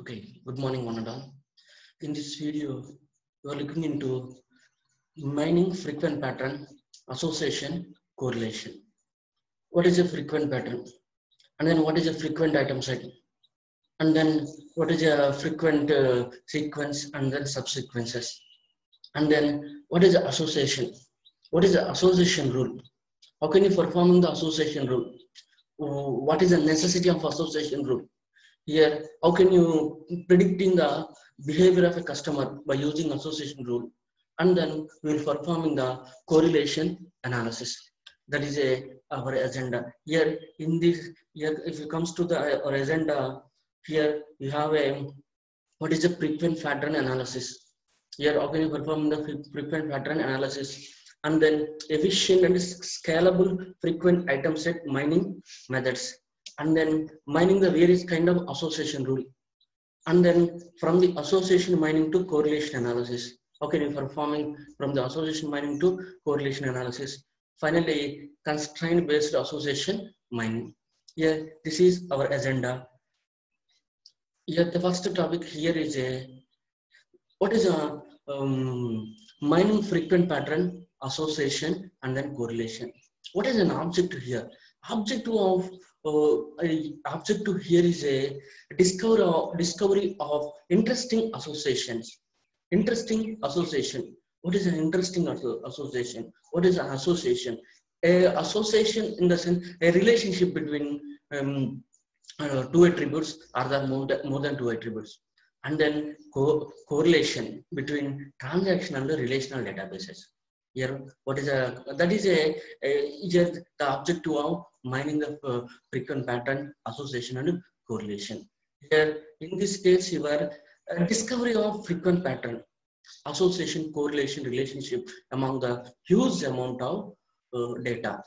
Okay, good morning, one and all. In this video, we are looking into mining frequent pattern, association, correlation. What is a frequent pattern? And then what is a frequent item set? And then what is a frequent sequence and then subsequences? And then what is the association? What is the association rule? How can you perform the association rule? What is the necessity of association rule? Here, how can you predicting the behavior of a customer by using association rule? And then we will performing the correlation analysis. That is our agenda. Here in this, here if it comes to the our agenda, here you have a what is the frequent pattern analysis. Here how can you perform the frequent pattern analysis? And then efficient and scalable frequent item set mining methods, and then mining the various kind of association rule, and then from the association mining to correlation analysis. Okay, we're performing from the association mining to correlation analysis. Finally, constraint based association mining. Here, this is our agenda. Here, the first topic here is what is a mining frequent pattern, association, and then correlation. What is an objective here? Objective of objective here is a discovery of interesting associations. Interesting association. What is an interesting association? What is an association? A association in the sense a relationship between two attributes, or there more than two attributes. And then correlation between transaction and the relational databases. Here, what is that is here the objective of mining the frequent pattern, association, and correlation. Here, in this case, your discovery of frequent pattern, association, correlation, relationship among the huge amount of data.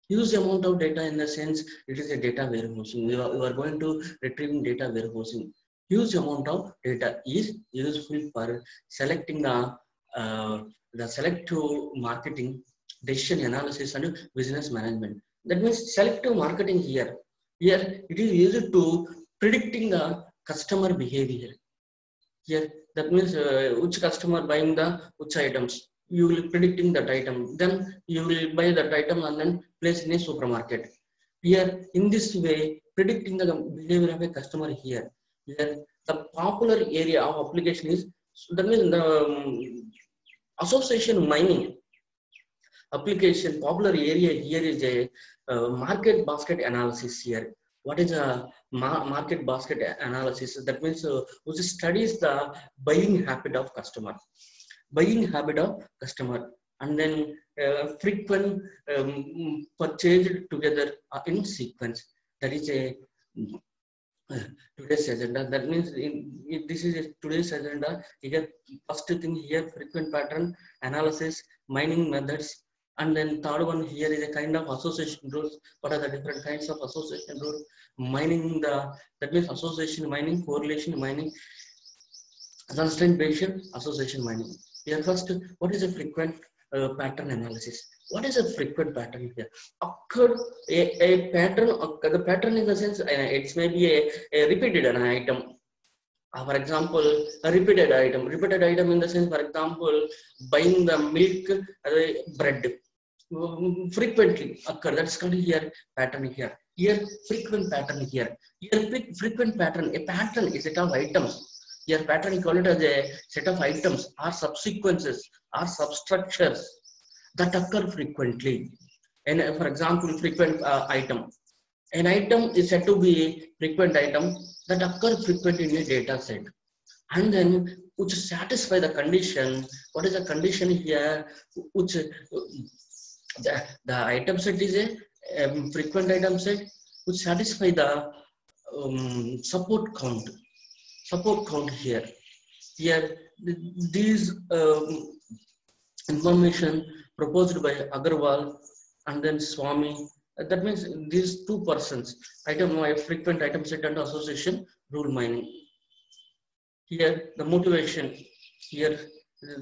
Huge amount of data in the sense it is a data warehousing. You are going to retrieving data warehousing. Huge amount of data is useful for selecting the selective marketing, decision analysis, and business management. That means selective marketing here. Here it is used to predicting the customer behavior. Here that means which customer buying the which items. You will predicting that item. Then you will buy that item and then place in a supermarket. Here in this way, predicting the behavior of a customer here. Here the popular area of application is that means the association mining application popular area here is a market basket analysis here. What is a market basket analysis? That means which studies the buying habit of customer, and then frequent purchase together in sequence. That is a today's agenda. That means this is today's agenda. Here, first thing here, frequent pattern analysis, mining methods, and then third one here is a kind of association rules. What are the different kinds of association rules? Mining that means association mining, correlation mining, constraint based association mining. Here first, what is a frequent pattern analysis? What is a frequent pattern here? Occurred a pattern. The pattern in the sense it's maybe a repeated an item. For example, a repeated item in the sense, for example, buying the milk, bread frequently occur. That's called here pattern here. Here frequent pattern here. Here frequent pattern. A pattern is a set of items. Here pattern you call it as a set of items or subsequences or substructures that occur frequently. And for example, frequent item. An item is said to be a frequent item that occur frequently in a data set. And then which satisfy the condition. What is the condition here? Which the item set is a frequent item set which satisfy the support count. Support count here. Here these information proposed by Agarwal and then Swami. That means these two persons, frequent item set and association rule mining. Here the motivation. Here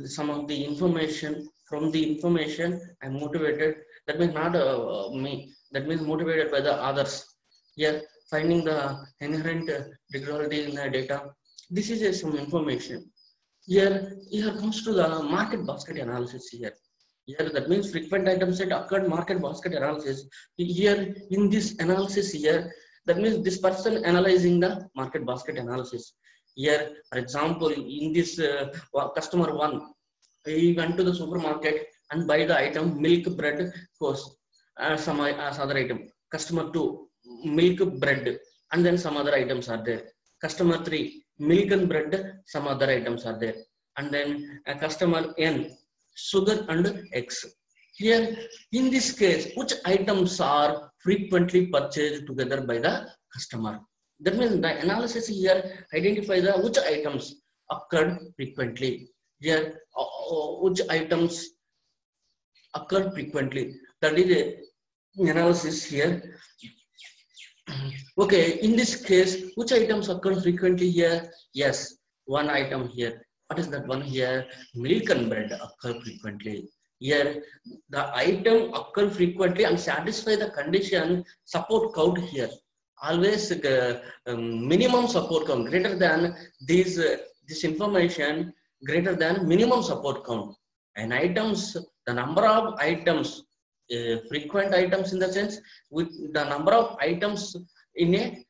some of the information. From the information I'm motivated. That means not me. That means motivated by the others. Here finding the inherent regularity in the data. This is some information. Here comes to the market basket analysis here. Here that means frequent item set occurred market basket analysis. Here in this analysis here, that means this person analyzing the market basket analysis. Here, for example, in this customer one, he went to the supermarket and buy the item milk, bread, course, some other item. Customer two, milk, bread, and then some other items are there. Customer three, milk and bread, some other items are there. And then customer N, sugar and eggs. Here, in this case, which items are frequently purchased together by the customer? That means the analysis here identify the which items occurred frequently. Here, which items occur frequently. That is the analysis here. Okay, in this case, which items occur frequently here? Yes, one item here. What is that one here? Milk and bread occur frequently. Here, the item occur frequently and satisfy the condition support count here. Always minimum support count greater than this information greater than minimum support count. And items, the number of items, frequent items in the sense with the number of items in a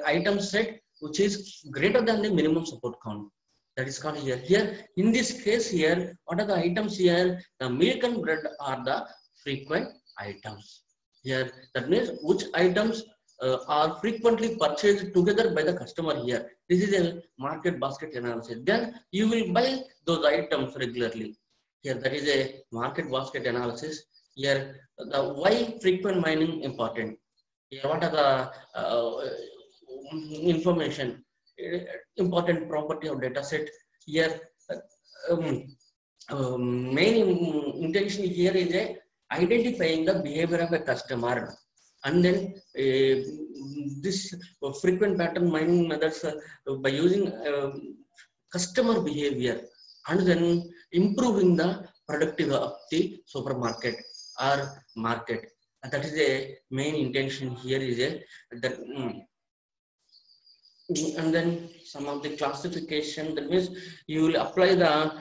item set which is greater than the minimum support count. That is called here. Here in this case here, what are the items here? The milk and bread are the frequent items. Here that means which items are frequently purchased together by the customer here. This is a market basket analysis. Then you will buy those items regularly. Here that is a market basket analysis. Here the why frequent mining important. Here what are the information, important property of data set. Here main intention here is identifying the behavior of a customer. And then this frequent pattern mining methods by using customer behavior and then improving the productivity of the supermarket or market. And that is a main intention here is that and then some of the classification, that means you will apply the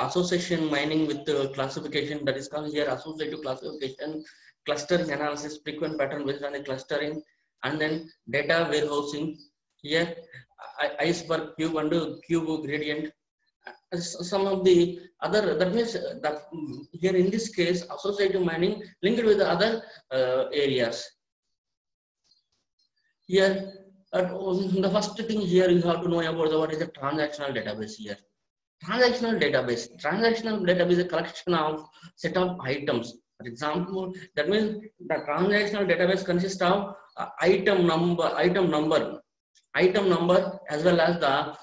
association mining with the classification, that is called here associative classification, clustering analysis, frequent pattern based on the clustering, and then data warehousing. Here iceberg cube and cube gradient. Some of the other, that means that here in this case associative mining linked with the other areas. Here the first thing here you have to know about what is the transactional database here. Transactional database is a collection of set of items. For example, that means the transactional database consists of item number as well as the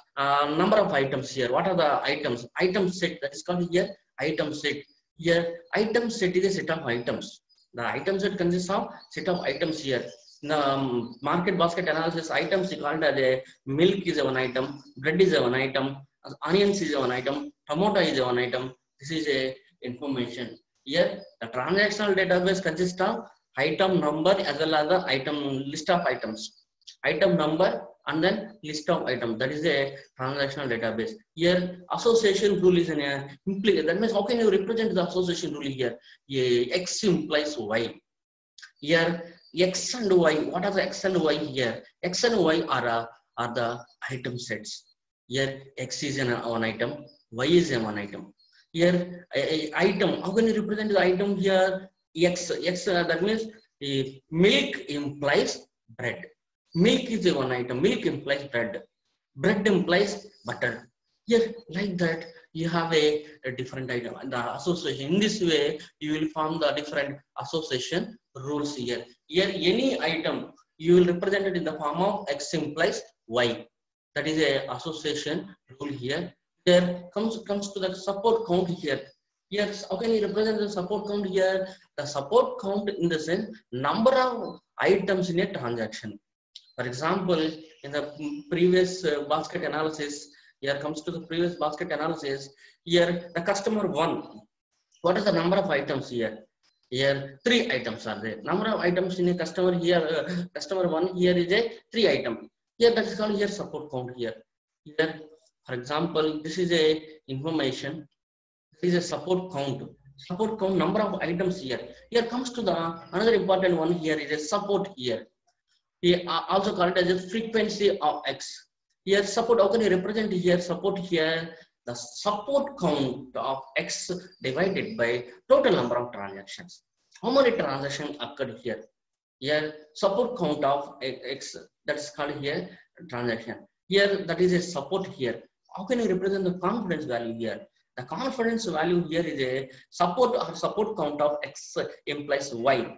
number of items here. What are the items? Item set, that is called here item set. Here item set is a set of items. The item set consists of set of items here. The market basket analysis, items is called as a milk is one item, bread is one item, onions is one item, tomato is one item. This is a information. Here the transactional database consists of item number as well as the item list of items. Item number and then list of items. That is a transactional database. Here association rule is an implicate. That means how can you represent the association rule here? X implies Y. Here X and Y. What are the X and Y here? X and Y are the item sets. Here X is one item, Y is one item. Here item. How can you represent the item here? X. That means milk implies bread. Milk is one item. Milk implies bread. Bread implies butter. Here, like that, you have a different item. The association. In this way, you will form the different association rules here. Here, any item you will represent it in the form of X implies Y. That is a association rule here. There comes to the support count here. Here, how can you represent the support count here? The support count in the sense number of items in a transaction. For example, in the previous basket analysis, here comes to the previous basket analysis. Here, the customer one. What is the number of items here? Here, 3 items are there. Number of items in a customer here, customer one here is a 3 item. Here, that is called here support count here. Here, For example, this is a information. This is a support count. Support count number of items here. Here comes to the another important one. Here is a support here. We also call it as a frequency of X. Here support, how can you represent here support here? The support count of X divided by total number of transactions. How many transactions occurred here? Here support count of X, that is called here transaction. Here that is a support here. How can you represent the confidence value here? The confidence value here is a support or support count of X implies Y.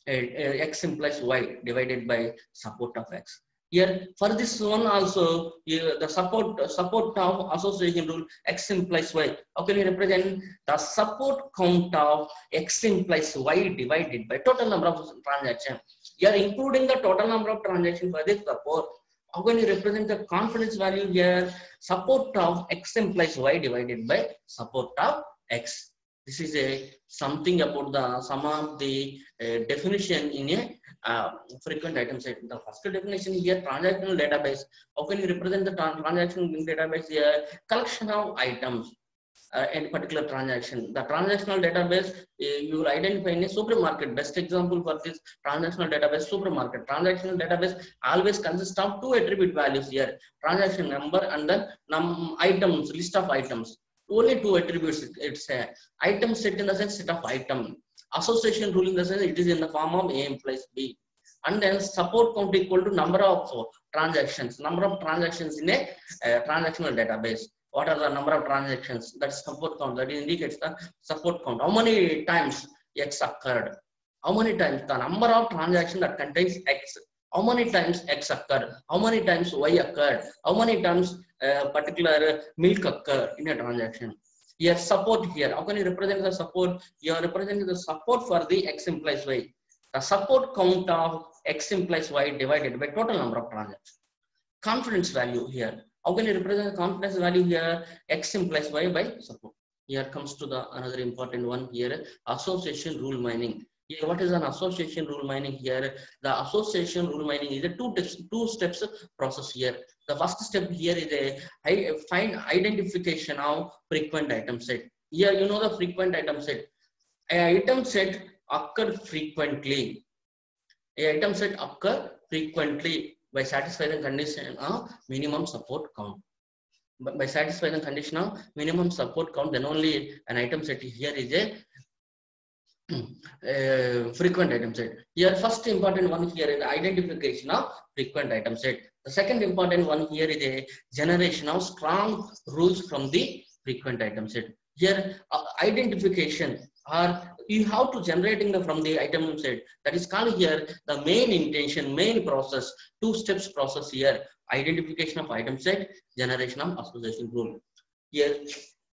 X implies Y divided by support of X. Here for this one also the support of association rule X implies Y. How can you represent the support count of X implies Y divided by total number of transactions? Here including the total number of transactions for this support. How can you represent the confidence value here? Support of X implies Y divided by support of X. This is a something about the some of the definition in a frequent item set. The first definition here, transactional database. How can you represent the transaction database here? Collection of items in particular transaction. The transactional database you will identify in a supermarket. Best example for this transactional database, supermarket. Transactional database always consists of two attribute values here: transaction number and then items, list of items. Only two attributes. It's a item set in the sense set of item. Association rule in the sense it is in the form of A implies B. And then support count equal to number of transactions. Number of transactions in a transactional database. What are the number of transactions? That's support count. That indicates the support count. How many times X occurred? How many times the number of transactions that contains X? How many times X occurred? How many times Y occurred? How many times particular milk occur in a transaction? Here support here. How can you represent the support? You are representing the support for the X implies Y. The support count of X implies Y divided by total number of transactions. Confidence value here. How can you represent the confidence value here? X implies Y by support. Here comes to the another important one here, association rule mining. Here, what is an association rule mining here? The association rule mining is a two steps process here. The first step here is a find identification of frequent item set. Here you know the frequent item set. An item set occur frequently. An item set occur frequently by satisfying the condition of minimum support count. But by satisfying the condition of minimum support count, then only an item set here is a frequent item set. Here first important one here is identification of frequent item set. The second important one here is a generation of strong rules from the frequent item set. Here identification or you have to generating from the item set, that is called here the main intention, main process, two steps process here: identification of item set, generation of association rule. Here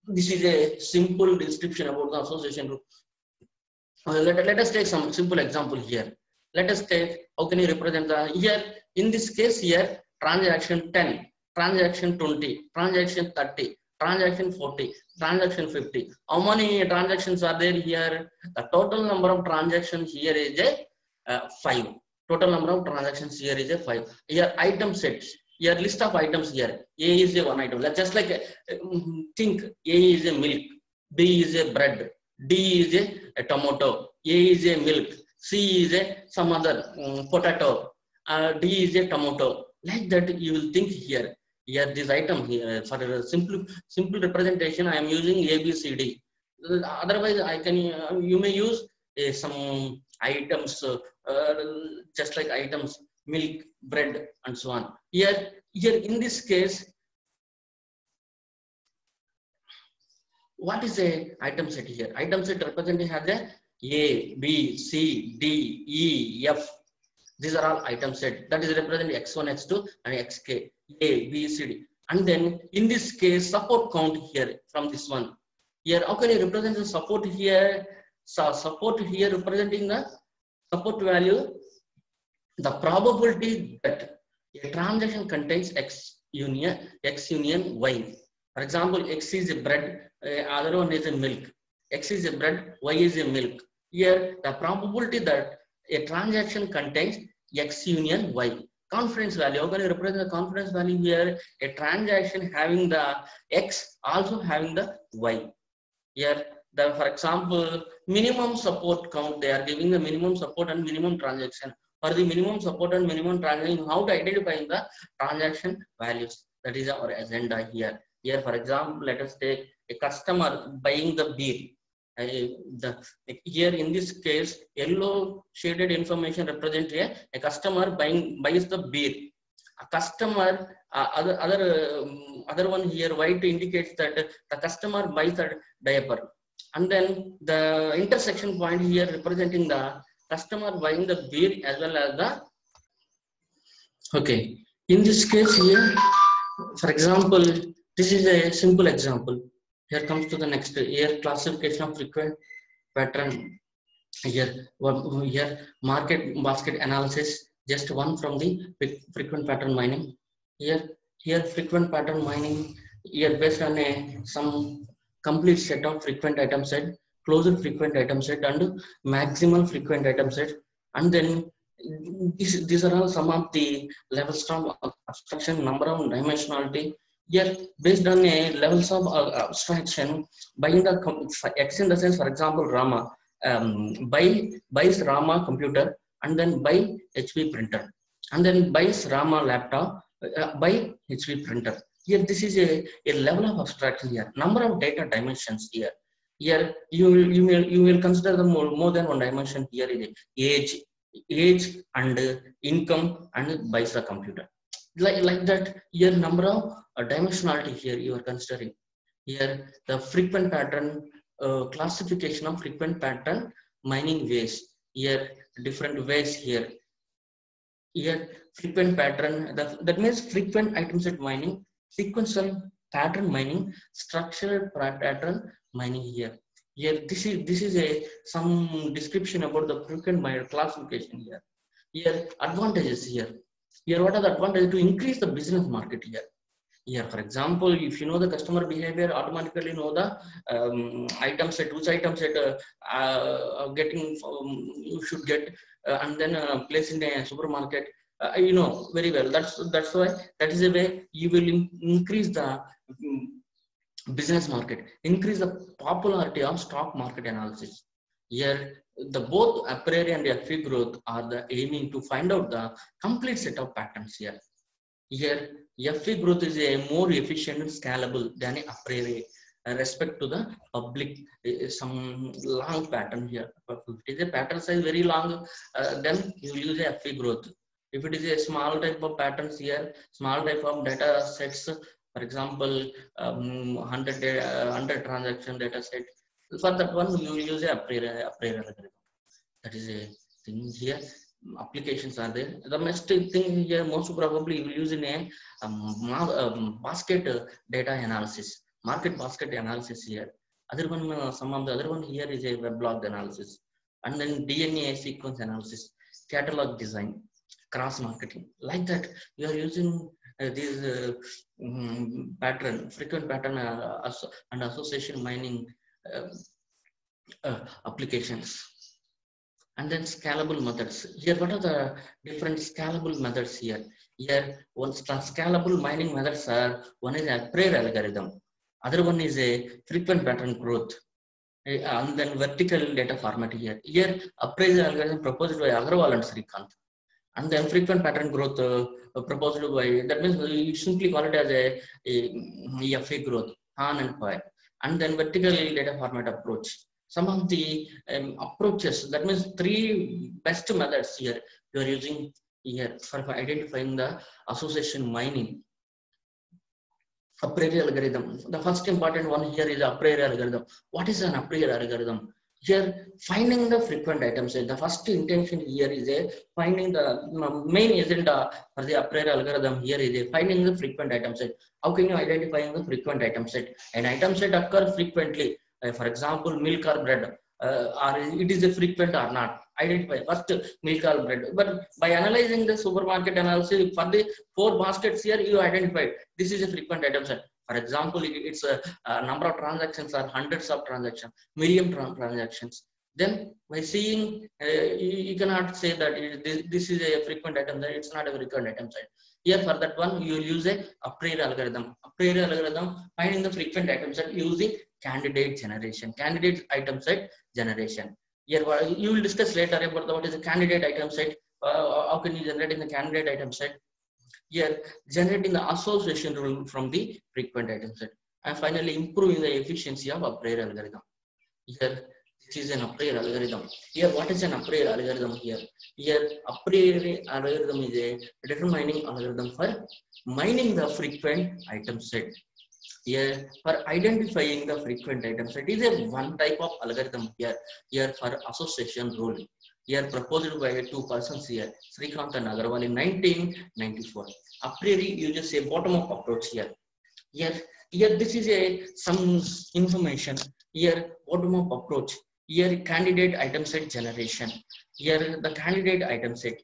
this is a simple description about the association rule. Let us take some simple example here. Let us take, how can you represent the here in this case here, transaction 10, transaction 20, transaction 30, transaction 40, transaction 50. How many transactions are there here? The total number of transactions here is a 5. Total number of transactions here is a 5. Here item sets. Here list of items here. A is a one item. Let's just like think A is a milk, B is a bread, D is a tomato, A is a milk, C is a some other potato, D is a tomato. Like that you will think here. Here this item here for a simple representation I am using A, B, C, D. Otherwise I can you may use some items just like items milk, bread and so on. Here in this case, what is a item set here? Item set representing has A, B, C, D, E, F. These are all item set. That is representing X1, X2 and XK. A, B, C, D. And then in this case, support count here from this one. Here, how can you represent the support here? So support here representing the support value. The probability that a transaction contains X union Y. For example, X is a bread, other one is a milk. X is a bread, Y is a milk. Here, the probability that a transaction contains X union Y. Confidence value. How can you represent the confidence value here? A transaction having the X also having the Y. Here, for example, minimum support count, they are giving the minimum support and minimum transaction. For the minimum support and minimum transaction, how to identify the transaction values? That is our agenda here. Here, for example, let us take a customer buying the beer. Here in this case, yellow shaded information represents a customer buys the beer. A customer, other one here, white indicates that the customer buys a diaper. And then the intersection point here representing the customer buying the beer as well as the. Okay, in this case here, for example, this is a simple example. Here comes to the next. Here classification of frequent pattern. Here market basket analysis. Just one from the frequent pattern mining. Here frequent pattern mining. Here based on some complete set of frequent item set, closed frequent item set, and maximal frequent item set, and then these are all some of the levels of abstraction, number of dimensionality. Here, based on a levels of abstraction, buying the X in the sense, for example, Rama, buys Rama computer and then buy HP printer, and then buys Rama laptop, buy HP printer. Here, this is a level of abstraction here. Number of data dimensions here. Here, you will consider the more than one dimension. Here is age and income and buys the computer. Like that, here number of dimensionality here you are considering. Here the frequent pattern classification of frequent pattern mining ways. Here different ways here. Here frequent pattern, that means frequent item set mining, sequential pattern mining, structured pattern mining here. Here this is some description about the frequent mining classification here. Here advantages here. Here what are the advantages to increase the business market here? Here, for example, if you know the customer behavior, automatically know the item set, which item set getting you should get, and then place in a supermarket. You know very well. That's why that is a way you will increase the business market, increase the popularity of stock market analysis. Here, the both a priori and FE growth are the aiming to find out the complete set of patterns here. Here, FE growth is a more efficient and scalable than a priori respect to the public. Some long pattern here. If it is a pattern size very long, then you will use a FE growth. If it is a small type of patterns here, small type of data sets, for example, 100 transaction data set. For that one, you will use a priori algorithm. That is a thing here. Applications are there. The next thing here, most probably you will use in a basket data analysis, market basket analysis here. Other one, some of the other one here is a weblog analysis, and then DNA sequence analysis, catalog design, cross marketing. Like that, you are using these pattern, frequent pattern and association mining applications. And then scalable methods. Here, what are the different scalable methods here? Here, one scalable mining methods are, one is a prior algorithm, other one is a frequent pattern growth, and then vertical data format here. Here, appraisal algorithm proposed by Agrawal and Srikanth, and then frequent pattern growth proposed by, that means you simply call it as a FA growth, Han and Pi, and then vertical data format approach. Some of the approaches, that means three best methods here you are using here for identifying the association mining. A priori algorithm. The first important one here is a priori algorithm. What is an a priori algorithm? Here, finding the frequent items. The first intention here is a finding the main agenda for the a priori algorithm here is a finding the frequent item set. How can you identify the frequent item set? An item set occurs frequently. For example, milk or bread, or it is a frequent or not. Identify first milk or bread. But by analyzing the supermarket analysis for the 4 baskets here, you identify this is a frequent item set. For example, it's a number of transactions are hundreds of transactions, million transactions. Then by seeing, you cannot say that this is a frequent item set. It's not a frequent item set. Here for that one, you will use a priori algorithm. A priori algorithm finding the frequent item set using candidate generation, candidate item set generation. Here you will discuss later about what is a candidate item set. How can you generate in the candidate item set? Here generating the association rule from the frequent item set, and finally improving the efficiency of a priori algorithm. Here this is an a priori algorithm. Here what is an a priori algorithm? Here a priori algorithm is a determining algorithm for mining the frequent item set. Here for identifying the frequent item set is a one type of algorithm here for association rule. Here proposed by two persons here, Srikanth and Agarwal in 1994. A priori uses a bottom-up approach here. Here this is a some information. Here bottom-up approach. Here candidate item set generation. Here the candidate item set.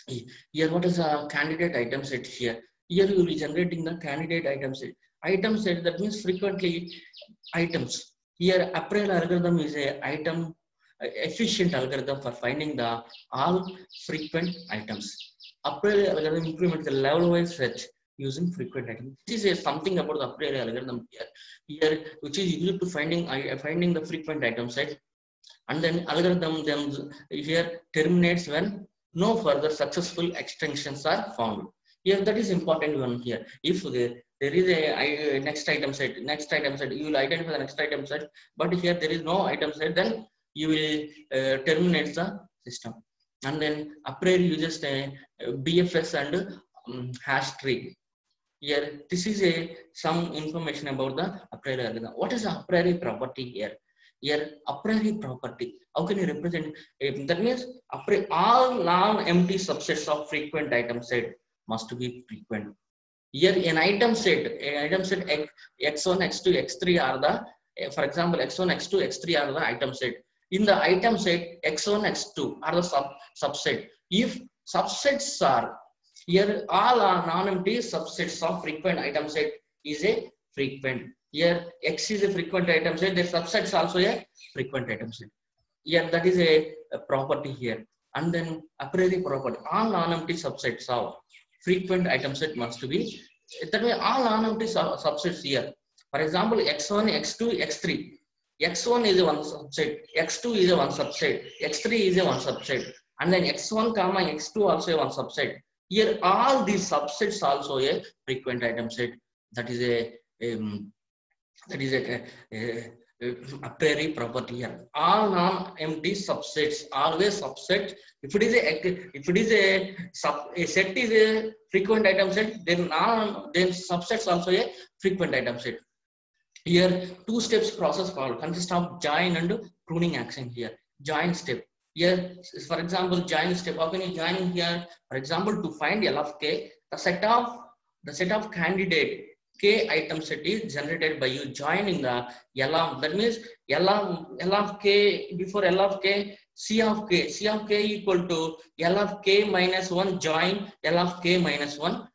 Here what is a candidate item set here? Here you will be generating the candidate item set. Item set, that means frequently items. Here a priori algorithm is a item efficient algorithm for finding the all frequent items. A priori algorithm implements the level-wise search using frequent items. This is something about the a priori algorithm here, which is used to finding the frequent item set, and then algorithm then here terminates when no further successful extensions are found. Here that is important one here. If there is a next item set, you will identify the next item set, but here there is no item set, then you will terminate the system. And then a priori uses a BFS and hash tree. Here this is some information about the a priori algorithm. What is a priori property here? Here a priori property, how can you represent that means all non-empty subsets of frequent item set must be frequent. Here an item set x1, x2, x3 are the, for example, x1, x2, x3 are the item set. In the item set, x1, x2 are the subset. If subsets are here, all are non-empty subsets of frequent item set is a frequent. Here x is a frequent item set, the subsets also a frequent item set. Here that is a property here. And then a priori property, all non-empty subsets of frequent item set must be, that way all non-empty subsets here. For example, x1, x2, x3. x1 is a one subset, x2 is a one subset, x3 is a one subset, and then x1 comma x2 also a one subset. Here all these subsets also a frequent item set. That is a priori property here. All non-empty subsets always subset. If it is a set is a frequent item set, then subsets also a frequent item set. Here two steps process called consist of join and pruning action. Here join step. Here for example join step, how can you join here? For example, to find L of k, the set of candidate k item set is generated by you joining the L of, that means L of k, before L of k, C of k equal to L of k minus 1 join L of k minus 1.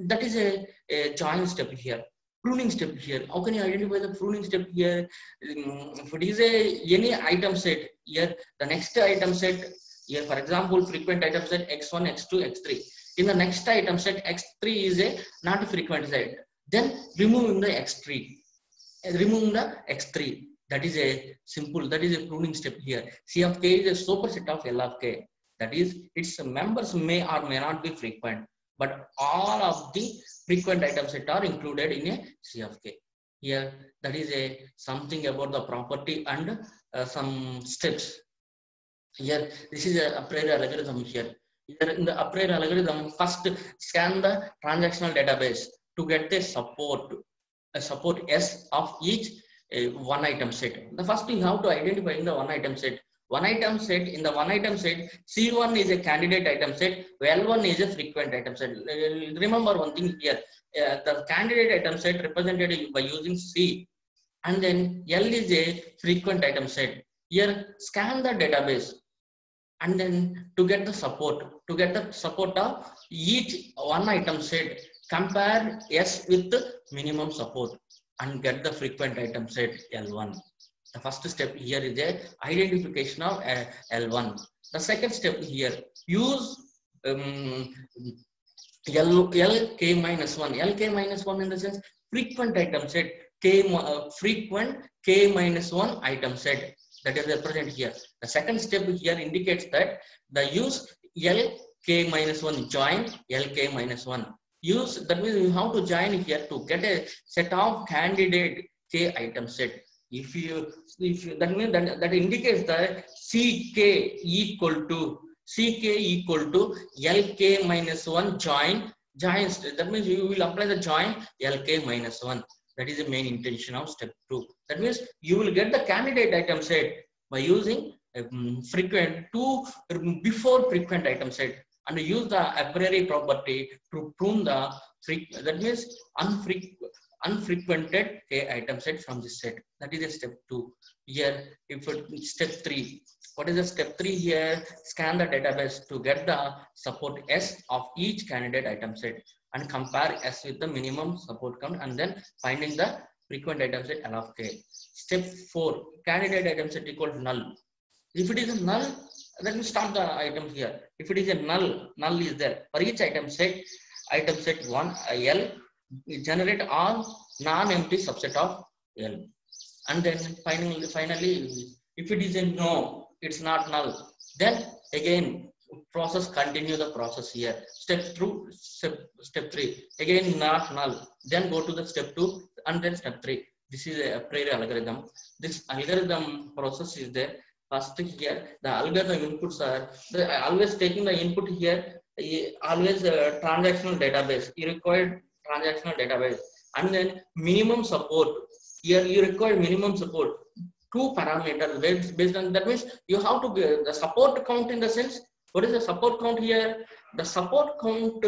That is a join step here. Pruning step here, how can you identify the pruning step here? If it is any item set here, the next item set here, for example, frequent item set x1, x2, x3. In the next item set, x3 is a not a frequent set. Then removing the x3, that is a simple, that is a pruning step here. C of k is a superset of L of k. That is, its members may or may not be frequent, but all of the frequent item set are included in a C of k. Here, that is something about the property and some steps. Here, this is a priori algorithm here. Here in the a priori algorithm, first scan the transactional database to get a support S of each one item set. The first thing, how to identify in the one item set. In the one item set, C1 is a candidate item set, L1 is a frequent item set. Remember one thing here, the candidate item set represented by using C, and then L is a frequent item set. Here scan the database, and then to get the support of each one item set, compare S with the minimum support and get the frequent item set L1. The first step here is a identification of L1. The second step here, use LK minus 1. LK minus 1 in the sense frequent item set. Frequent K minus 1 item set. That is represented here. The second step here indicates that the use LK minus 1 join LK minus 1. Use, that means you have to join here to get a set of candidate K item set. If you that means that indicates that CK equal to LK minus 1 joins. That means you will apply the join LK minus 1. That is the main intention of step 2. That means you will get the candidate item set by using frequent to before frequent item set, and use the a priori property to prove the that means unfrequented K item set from this set. That is a step 2. Here, step 3. What is the step 3 here? Scan the database to get the support S of each candidate item set and compare S with the minimum support count, and then finding the frequent item set L of K. Step 4. Candidate item set equal to null. If it is a null, then we start the item here. If it is a null is there. For each item set 1 L, generate all non-empty subset of L. And then finally, if it is a no, it's not null, then again process, continue the process here. Step 3. Again not null. Then go to the step 2 and then step 3. This is a priori algorithm. This algorithm process is there. First here, the algorithm inputs are always taking the input here, always transactional database. You require transactional database, and then minimum support. Here you require minimum support. 2 parameters based on that, means you have to get the support count in the sense. What is the support count here? The support count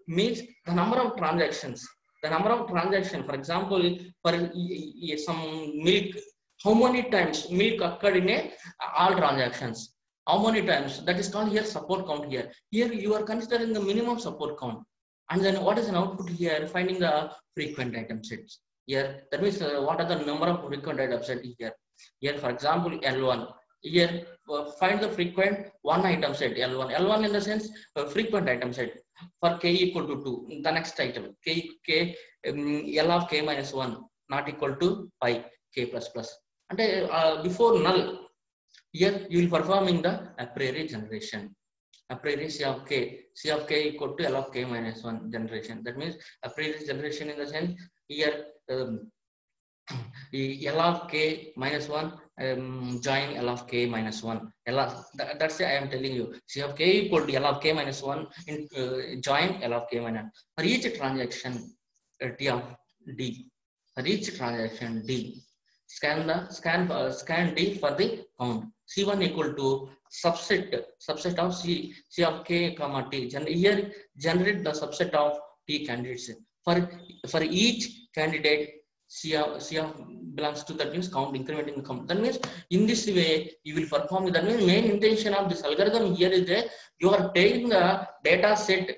means the number of transactions. The number of transactions, for example, for some milk, how many times milk occurred in all transactions? How many times? That is called here support count here. Here you are considering the minimum support count. And then what is an output here? Finding the frequent item sets. Here, that means what are the number of frequent item sets here? Here, for example, L1. Here, find the frequent one item set L1. L1 in the sense frequent item set for K equal to 2. The next item L of K minus 1 not equal to pi K plus plus. And before null, here you will performing the a priori generation. A priori C of K equal to L of K minus 1 generation. That means a priori generation in the sense here L of K minus 1 join L of K minus 1. That's I am telling you. C of K equal to L of K minus 1 in join L of K minus 1. For each transaction T of D. For each transaction D. Scan D for the count. C1 equal to subset of C of K comma T. Here generate the subset of T candidates. For each candidate, C of belongs to, that means count, incrementing the count. That means in this way you will perform. That means main intention of this algorithm here is that you are taking the data set.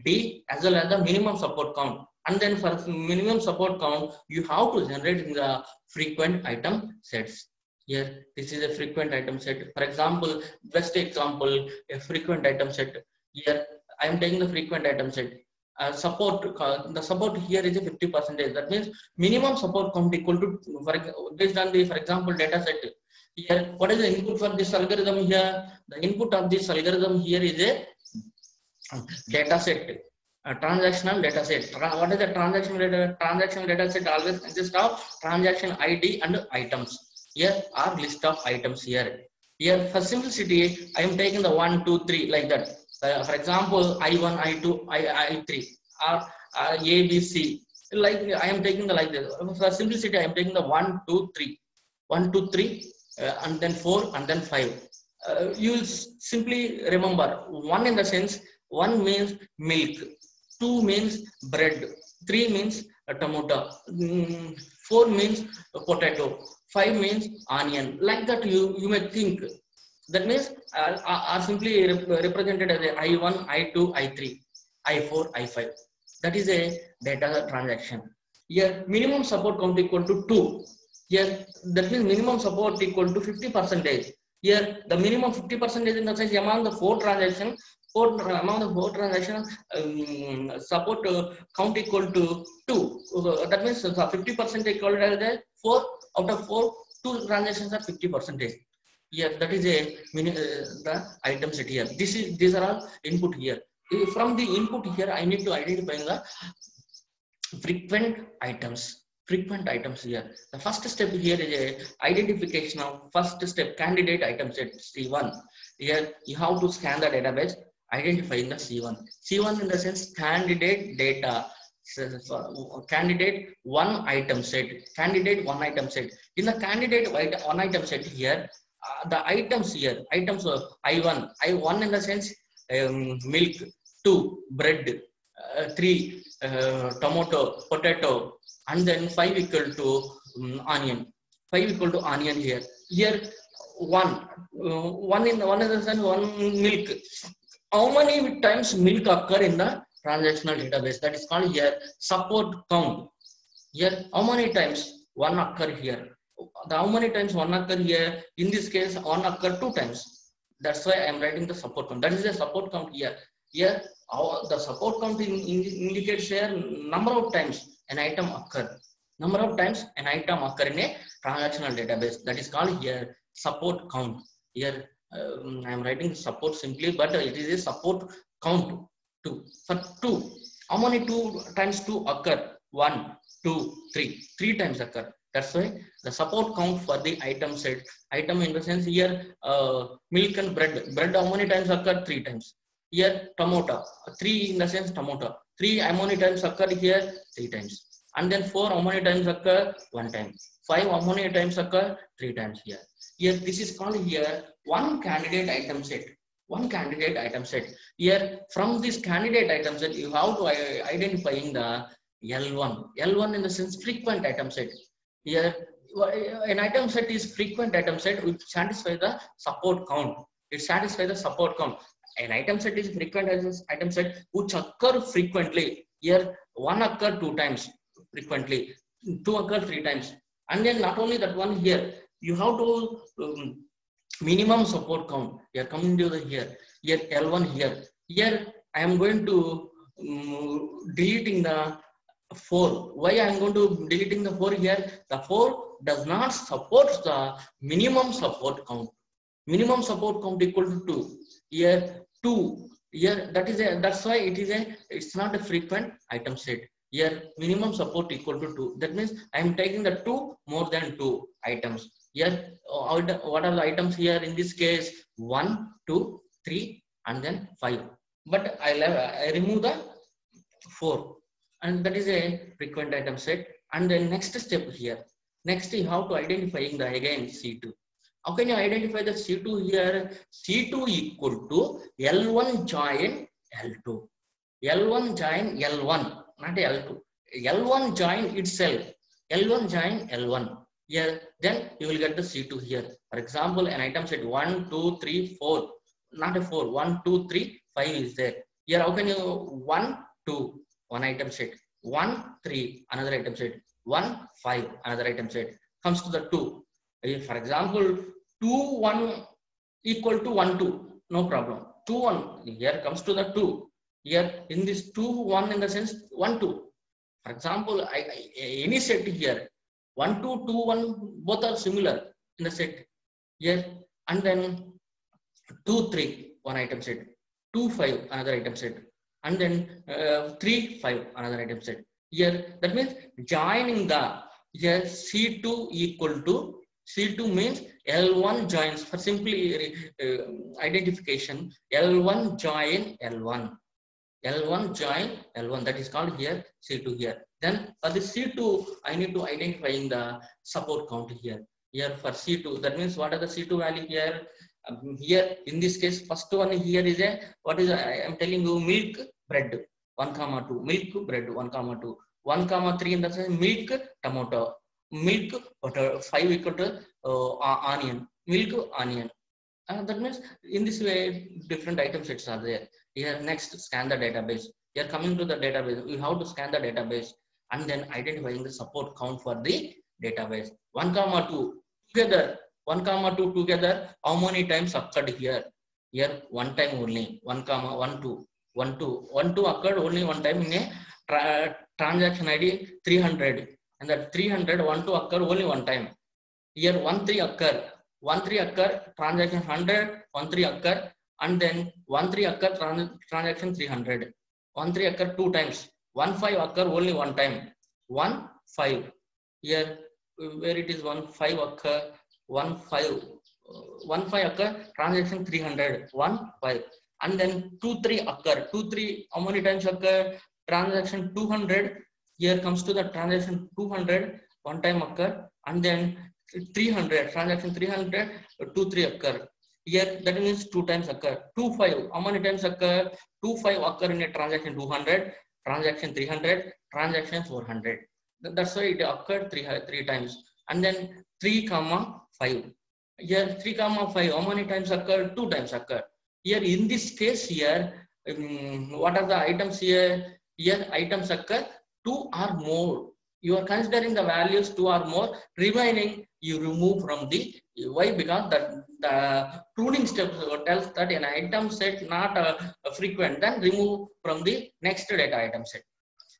D as well as the minimum support count. And then for minimum support count, you have to generate the frequent item sets. Here, this is a frequent item set. For example, best example, a frequent item set. Here, I am taking the frequent item set. The support here is a 50%. That means minimum support count equal to, based on the, for example, data set. Here, what is the input for this algorithm here? The input of this algorithm here is a data set. A transactional data set. What is the transactional data set? Always consists of transaction ID and items. Here are list of items here. Here for simplicity, I am taking the 1, 2, 3 like that. For example, I1, I2, I3 or A, B, C. Like I am taking the like this. For simplicity, I am taking the 1, 2, 3, 1, 2, 3, and then 4, and then 5. You will simply remember 1 in the sense 1 means milk. 2 means bread, 3 means tomato, 4 means potato, 5 means onion. Like that you may think. That means are simply represented as a I1, I2, I3, I4, I5. That is a data transaction. Here minimum support count equal to 2. Here, that means minimum support equal to 50%. Here, the minimum 50% in the sense among the four transactions, support count equal to 2. That means 50% equal to the 4 out of 4, 2 transactions are 50%. Here, that is a the item set here. These are all input here. From the input here, I need to identify the frequent items. Frequent items here. The first step here is a identification of first step candidate item set C1. Here you have to scan the database, identifying the C1. C1 in the sense candidate data. So, candidate one item set. Candidate one item set. In the candidate one item set here, the items here, items of I1. I1 in the sense milk, 2 bread, 3 tomato, potato, and then 5 equal to onion. 5 equal to onion here. Here 1 in the sense 1 milk. How many times milk occur in the transactional database? That is called here support count. Here how many times 1 occur here? How many times 1 occur here? In this case 1 occur 2 times. That's why I am writing the support count. That is the support count here. Here the support count indicates here number of times an item occur. Number of times an item occur in a transactional database. That is called here support count. Here I am writing support simply, but it is a support count 2. For 2, how many 2 times 2 occur? 1, 2, 3. 3 times occur. That's why the support count for the item set. Item in the sense here milk and bread. Bread how many times occur? 3 times. Here tomato, 3 in the sense tomato. 3 how many times occur here? 3 times. And then 4 how many times occur? 1 time. 5 how many times occur? 3 times here. Here this is called here one candidate item set. One candidate item set. Here from this candidate item set you have to identifying the L1. L1 in the sense frequent item set. Here an item set is frequent item set which satisfies the support count. It satisfies the support count. An item set is frequent item set which occur frequently. Here 1 occur 2 times frequently, 2 occur 3 times, and then not only that one here you have to minimum support count. You are coming to the here L1 here. Here I am going to deleting the 4. Why I am going to deleting the 4 here? The 4 does not support the minimum support count. Minimum support count equal to 2. Here 2. Here that's why it's not a frequent item set. Here minimum support equal to 2. That means I am taking the 2 more than 2 items. Here what are the items here in this case? 1, 2, 3 and then 5. But I remove the 4. And that is a frequent item set. And then next step here. Next you have to identifying the again C2. How can you identify the C2 here? C2 equal to L1 join L2. L1 join L1, not L2. L1 join itself. L1 join L1. Here, then you will get the C2 here. For example, an item set 1, 2, 3, 4. Not a 4. 1, 2, 3, 5 is there. Here, how can you 1, 2, one item set. 1, 3, another item set. 1, 5, another item set. Comes to the 2. For example, 2, 1 equal to 1, 2. No problem. 2, 1. Here comes to the 2. Here in this 2, 1 in the sense 1, 2. For example, any set here. 1, 2, 2, 1, both are similar in the set. Here and then 2, 3, one item set. 2, 5, another item set. And then 3, 5, another item set. Here that means joining the here C2 equal to C2 means L1 joins for simply identification. L1 join L1. L1 join L1, that is called here C2 here. Then for the C2 I need to identifying the support count here. Here for C2 that means what are the C2 value here? Here in this case first one here is a what is I am telling you milk bread 1, 2 milk bread 1, 2 1, 3 in the sense milk tomato milk butter 5 equal to onion milk onion. That means in this way different item sets are there. Here next scan the database. Here coming to the database, you have to scan the database and then identifying the support count for the database. 1 comma 2 together, 1 comma 2 together, how many times occurred here? Here one time only. 1 comma 1 2 1 2 1 2 occurred only one time in a transaction ID 300, and that 300 1 2 occur only one time. Here 1 3 occur, 1 3 occur transaction 100, 1 3 occur, and then 1 3 occur transaction 300. 1 3 occur 2 times. 1 5 occur only one time. 1 5. Here where it is 1 5 occur, 1 5 1 5 occur transaction 300, 1 5, and then 2 3 occur. 2 3 how many times occur? Transaction 200. Here comes to the transaction 200, one time occur, and then 300 transaction 300, 2 3 occur. Here that means 2 times occur. 2 5 how many times occur? 2 5 occur in a transaction 200, transaction 300, transaction 400. That's why it occurred three times. And then 3 comma 5. Here 3 comma 5 how many times occur? 2 times occur. Here in this case here, what are the items here? Here items occur 2 or more. You are considering the values 2 or more. Remaining you remove from the, why? Because the pruning step tells that an item set not frequent, then remove from the next data item set.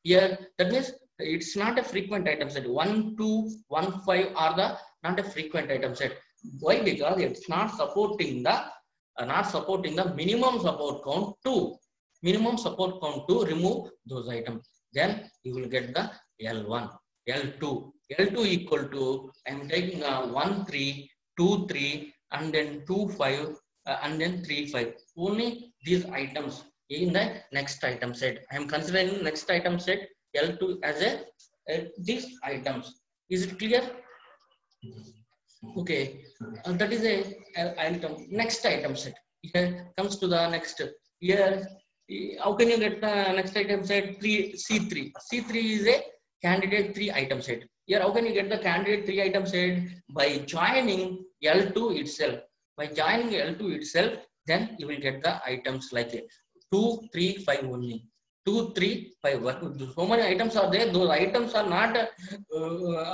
Here that means it's not a frequent item set. 1 2 1 5 are the not a frequent item set. Why? Because it's not supporting the minimum support count 2. Minimum support count 2, remove those items. Then you will get the L1, L2. L2 equal to, I am taking 1 3 2 3 and then 2 5 and then 3 5. Only these items in the next item set. I am considering next item set L2 as these items. Is it clear? Okay, that is a item. Next item set. Here comes to the next. Here, how can you get the next item set? C3. C3 is a candidate 3 item set. Here, how can you get the candidate 3 item set? By joining L2 itself. By joining L2 itself, then you will get the items like 2 3 5 only. 2 3 5. So many items are there. Those items are not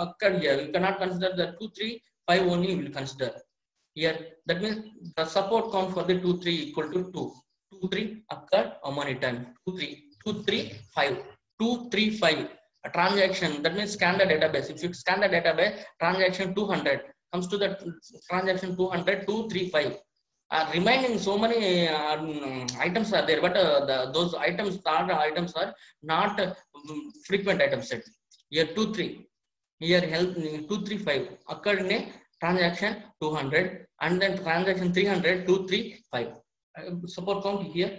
occurred here. You cannot consider the 2 3 5 only. You will consider here. That means the support count for the 2 3 equal to 2. 2 3 occurred how many times? 2 3 2 3 5. 2 3 5. A transaction, that means scan the database. If you scan the database, transaction 200 comes to the transaction 200 2 3 5. Remaining so many items are there, but those items are not frequent item set. Here 2 3. Here help 2 3 5 occurred in a transaction 200, and then transaction 300 2 3 5. Support count here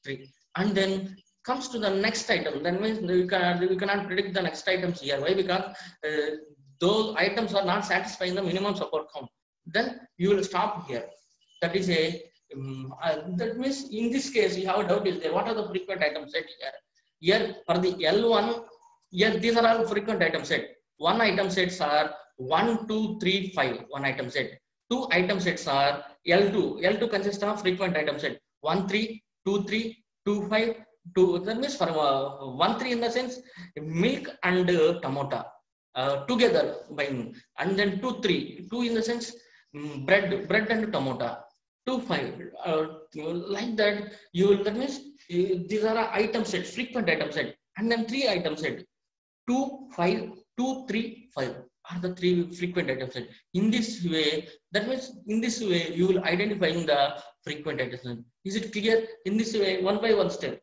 3, and then comes to the next item. That means you cannot predict the next items here. Why? Because those items are not satisfying the minimum support count. Then you will stop here. That is a that means in this case you have a doubt is there. What are the frequent items set here? Here for the L1, here these are all frequent item set. One item sets are 1 2 3 5. One item set. Two item sets are L2. L2 consists of frequent item set 1 3 2 3 2 5 2. That means for 1 3 in the sense milk and tomato together buying, and then 2 3 2 in the sense bread and tomato. 2 5 like that. You will, that means these are item set, frequent item set, and then 3 item set 2 5 2 3 5 are the 3 frequent item set. In this way, that means in this way you will identifying the frequent item set. Is it clear? In this way, one by one step.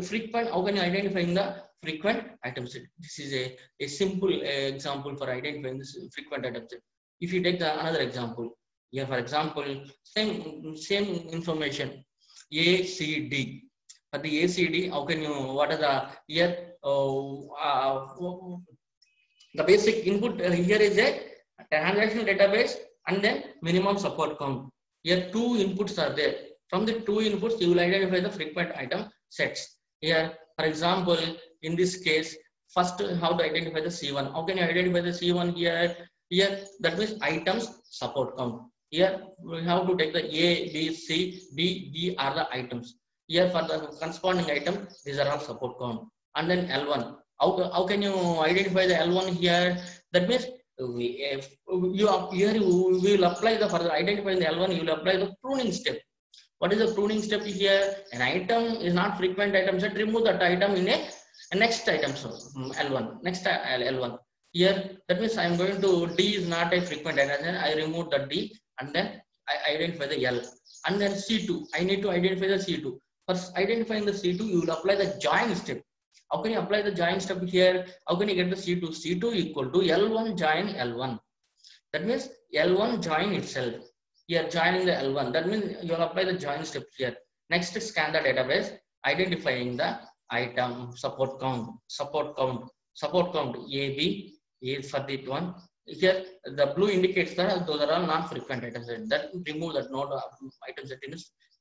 Frequent, how can you identifying the frequent item set? This is a simple example for identifying this frequent item set. If you take another example, here for example, same information, ACD. For the ACD, how can you, what are the here the basic input here is a transaction database and then minimum support count. Here 2 inputs are there. From the 2 inputs, you will identify the frequent item sets. Here, for example, in this case, first how to identify the C1. How can you identify the C1 here? Here, that means items support count. Here, we have to take the A, B, C, D, E are the items. Here, for the corresponding item, these are all support count. And then L1. How can you identify the L1 here? That means here you will apply the further identifying the L1, you will apply the pruning step. What is the pruning step here? An item is not frequent item set, remove that item in a next item, so L1, next L1. Here, that means I am going to, D is not a frequent item, then I remove the D and then I identify the L. And then C2, I need to identify the C2. First, identifying the C2, you will apply the join step. How can you apply the join step here? How can you get the C2? C2 equal to L1 join L1. That means L1 join itself. Here joining the L1. That means you will apply the join step here. Next, scan the database, identifying the item support count. AB is for the one. Here the blue indicates that those are all non-frequent items. That remove that node of item set in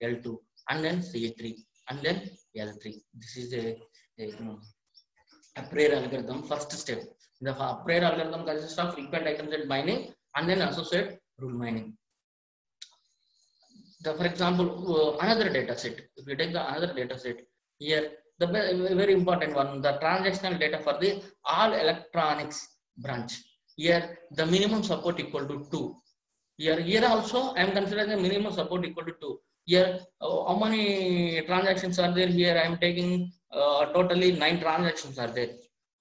L2 and then C3 and then L3. This is a prayer algorithm. First step. The prayer algorithm consists of frequent item set mining and then associate rule mining. For example, another data set. If you take the another data set here, the very important one, the transactional data for the all electronics branch. Here the minimum support equal to 2. Here also I am considering the minimum support equal to 2. Here how many transactions are there? Here I am taking totally 9 transactions are there.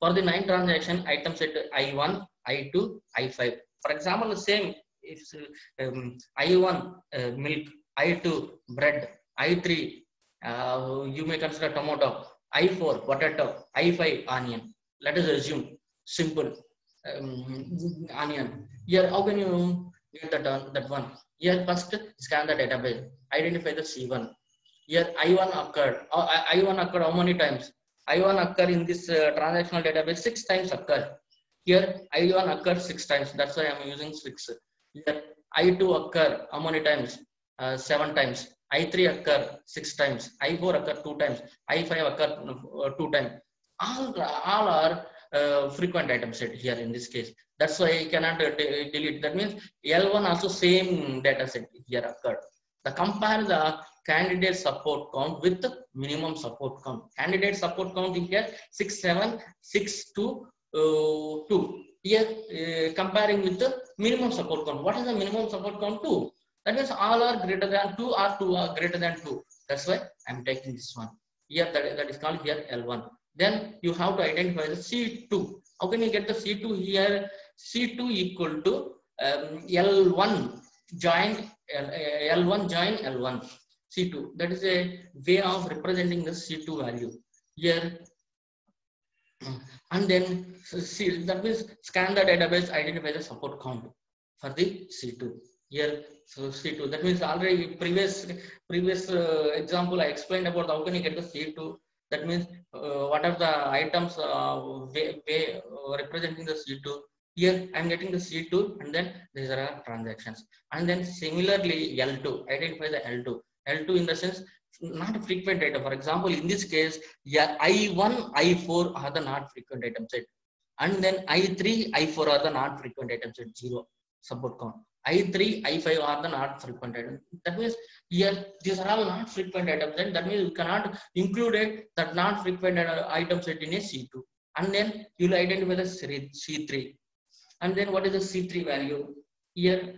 For the 9 transaction, item set I1, I2, I5. For example, the same is I1 milk, I2 bread, I3 you may consider tomato, I4 potato, I5 onion. Let us assume simple onion. Here how can you get that one? Here first scan the database, identify the C1. Here I1 occurred. I1 occurred how many times? I1 occurred in this transactional database 6 times occurred. Here I1 occurred 6 times. That's why I am using 6. Here I2 occur how many times? 7 times. I3 occur 6 times. I4 occur 2 times. I5 occur 2 times. All are frequent item set here in this case. That's why I cannot delete. That means L1 also same data set here occurred. The compare the candidate support count with the minimum support count. Candidate support count in here 6, 7, 6 to 2. Here comparing with the minimum support count. What is the minimum support count? 2. That means all are greater than 2 or 2 are greater than 2. That's why I'm taking this one. Here that is called here L1. Then you have to identify the C2. How can you get the C2 here? C2 equal to L1 join L1 C2. That is a way of representing the C2 value here. And then see, that means scan the database, identify the support count for the C2. Here, so C2. That means already previous example I explained about how can you get the C2. That means what are the items representing the C2. Here I am getting the C2 and then these are transactions. And then similarly L2, identify the L2. L2 in the sense not a frequent item. For example, in this case, yeah, I1, I4 are the not frequent item set. And then I3, I4 are the not frequent item set, 0 support count. I3, I5 are the not frequent items. That means here these are all not frequent items. Then that means you cannot include that not frequent item set in a C2. And then you will identify the C3. And then what is the C3 value? Here,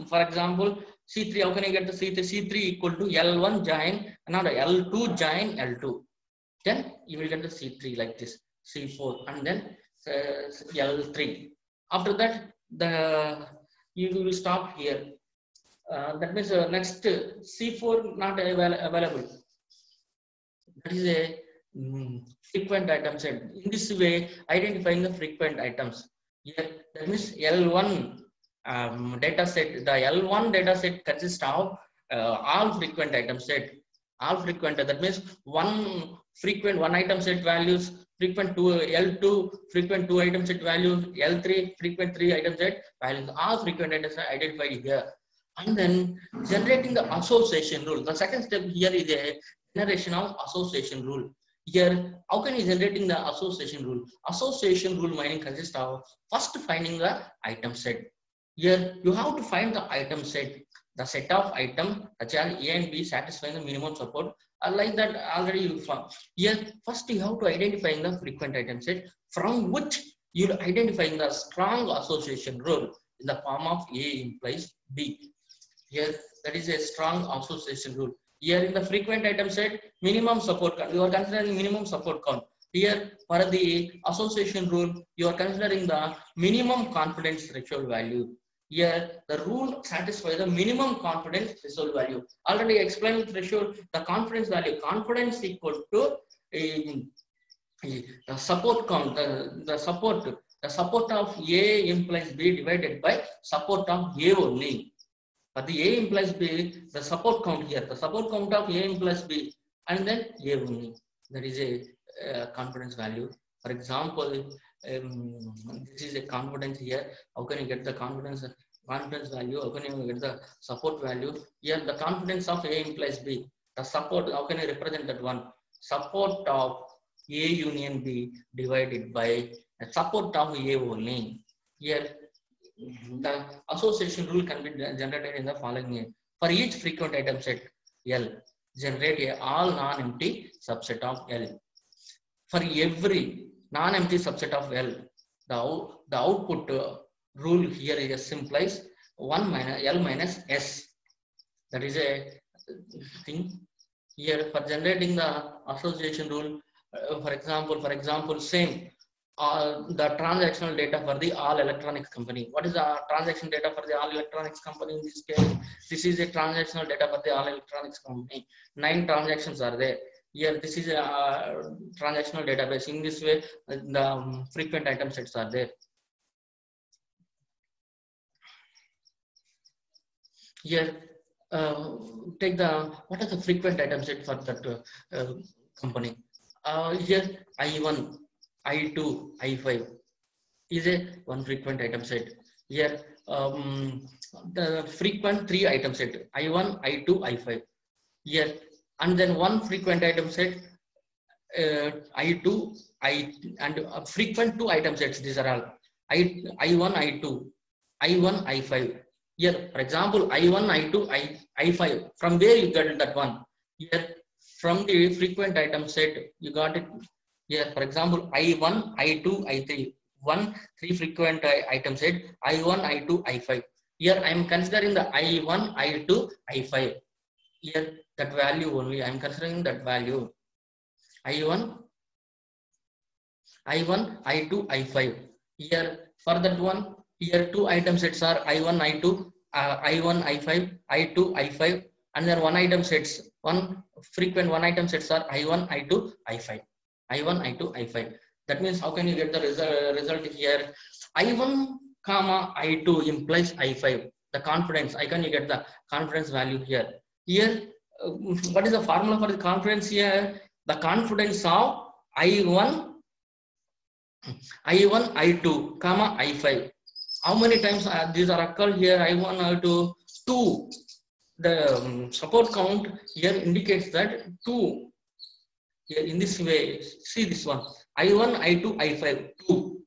for example, C3, how can I get the C3? C3 equal to L1 join, not L2 join L2. Then you will get the C3 like this, C4, and then L3. After that, you will stop here. That means next C4 not available. That is a frequent item set. In this way, identifying the frequent items. Here, that means L1 data set. The L1 data set consists of all frequent item set. All frequent. That means one item set values. Frequent 2 L2 frequent 2 item set values. L3 frequent 3 item set values. All frequent items are identified here. And then generating the association rule. The second step here is a generation of association rule. Here, how can you generating the association rule? Association rule mining consists of first finding the item set. Here, you have to find the item set, the set of item such as A and B satisfying the minimum support. Like that already you found. Here, first you have to identify the frequent item set from which you'll identifying the strong association rule in the form of A implies B. Here, that is a strong association rule. Here in the frequent item set, minimum support count, you are considering minimum support count. Here, for the association rule, you are considering the minimum confidence threshold value. Here, the rule satisfies the minimum confidence threshold value. Already explained threshold, the confidence value. Confidence equal to the support count, the support of A implies B divided by support of A only. But the A implies B, the support count here, the support count of A implies B, and then A only. That is a confidence value. For example, this is a confidence here. How can you get the confidence value? How can you get the support value? Here, the confidence of A implies B. The support, how can I represent that one? Support of A union B divided by the support of A only. Here, the association rule can be generated in the following way. For each frequent item set L, generate a all non-empty subset of L. For every non-empty subset of L, the output rule here is implies 1 minus L minus S. That is a thing. Here for generating the association rule, for example, same. The transactional data for the all electronics company. What is the transaction data for the all electronics company in this case? This is a transactional data for the all electronics company. 9 transactions are there. Here, this is a transactional database. In this way, the frequent item sets are there. Here, take the what is the frequent item set for that company? Here, I1. I2, I5 is a one frequent item set. Here, the frequent 3 item set I1, I2, I5. Here, and then one frequent item set I2, and frequent 2 item sets. These are all I1, I2, I1, I5. Here, for example, I1, I2, I5. From where you get that one? Here, from the frequent item set, you got it. Here, for example, I1, I2, I3, 3 frequent item set, I1, I2, I5. Here, I am considering the I1, I2, I5. Here, that value only, I am considering that value. I1, I2, I5. Here, for that one, here 2 item sets are I1, I2, I1, I5, I2, I5, and then one item sets, one item sets are I1, I2, I5. I1, I2, I5. That means how can you get the result here? I1, comma I2 implies I5. The confidence, how can you get the confidence value here? Here, what is the formula for the confidence here? The confidence of I1, I2, comma I5. How many times these are occurred here? I1, I2, 2. The support count here indicates that 2. Here in this way, see this one. I1, I2, I5, 2.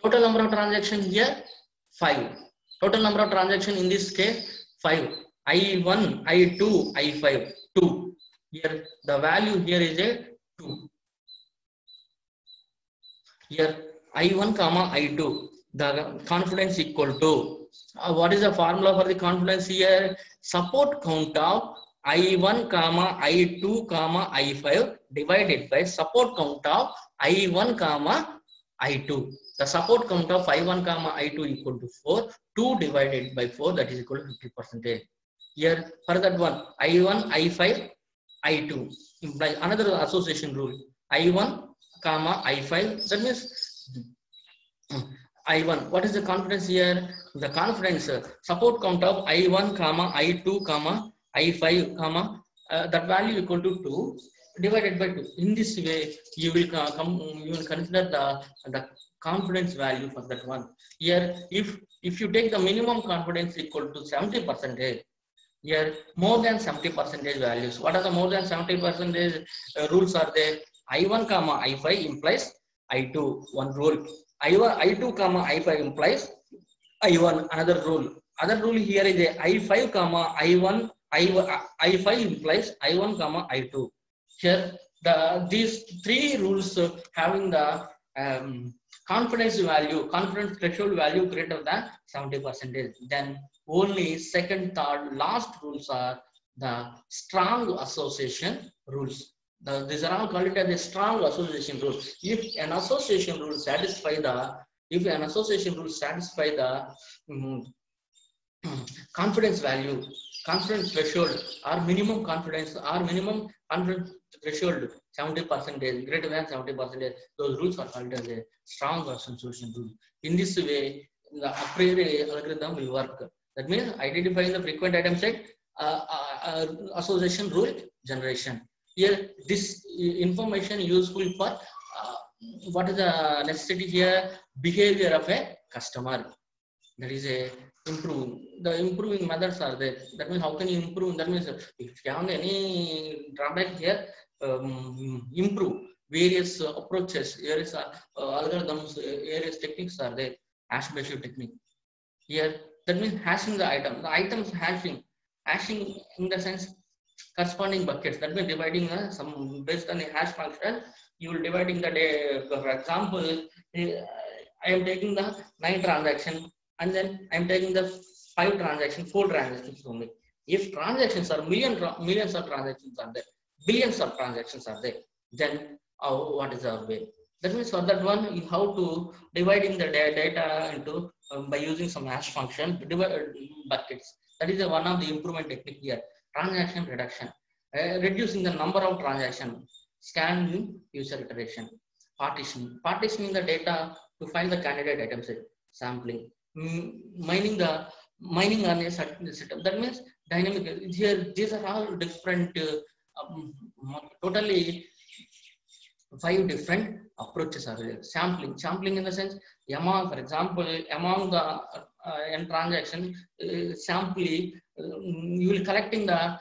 Total number of transactions here, 5. Total number of transactions in this case, 5. I1, I2, I5, 2. Here, the value here is a 2. Here, I1, comma I2, the confidence equal to, what is the formula for the confidence here? Support count of I1, comma I2, comma I5 divided by support count of I1, comma I2. The support count of I1, comma I2 equal to 4. 2 divided by 4, that is equal to 50%. Here, for that one, I1, I5, I2 implies another association rule. I1, comma I5. That means I1. What is the confidence here? The confidence support count of I1, comma I2, comma I5, comma that value equal to 2 divided by 2. In this way, you will consider the confidence value for that one. Here, if you take the minimum confidence equal to 70%, here more than 70% values. What are the more than 70% rules are there? I1, comma I5 implies I2. One rule. I2, comma I5 implies I1. Another rule. Other rule here is a I5, comma I1. I5 implies I1, comma I2. Here, these 3 rules having the confidence threshold value greater than 70%. Then only second, third, last rules are the strong association rules. These are all called as the strong association rules. If an association rule satisfy the confidence value, confidence threshold, or minimum confidence threshold 70%, greater than 70%, those rules are called as a strong association rule. In this way, the a priori algorithm will work. That means identifying the frequent item set, association rule generation. Here, this information useful for what is the necessity here? Behavior of a customer. That is a improving methods are there. That means how can you improve? That means if you have any drawback here, improve various approaches, various algorithms, various techniques are there. Hash ratio technique here. That means hashing the items hashing in the sense corresponding buckets. That means dividing some based on the hash function. You will dividing the day. For example, I am taking the 9 transaction, and then I'm taking the 4 transactions only. If transactions are millions of transactions are there, billions of transactions are there, then what is our way? That means for that one, how to dividing the data into by using some hash function buckets. That is one of the improvement technique here. Transaction reduction, reducing the number of transactions, scan user iteration, partitioning the data to find the candidate item set, sampling, mining on a certain setup. That means dynamic. Here, these are all different, totally 5 different approaches are there. Sampling in the sense, for example, among the n transaction, you will collecting the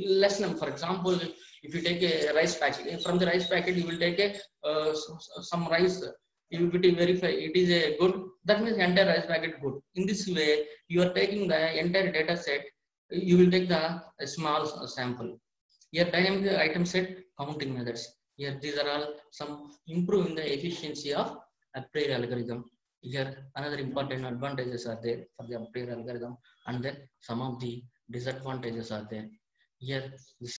less number. For example, if you take a rice packet, from the rice packet you will take a some rice. You will verify it is a good. That means entire rice packet good. In this way, you are taking the entire data set. You will take the small sample. Here, dynamic item set counting methods. Here, these are all some improving the efficiency of a prior algorithm. Here, another important advantages are there for the prior algorithm, and then some of the disadvantages are there. Here, this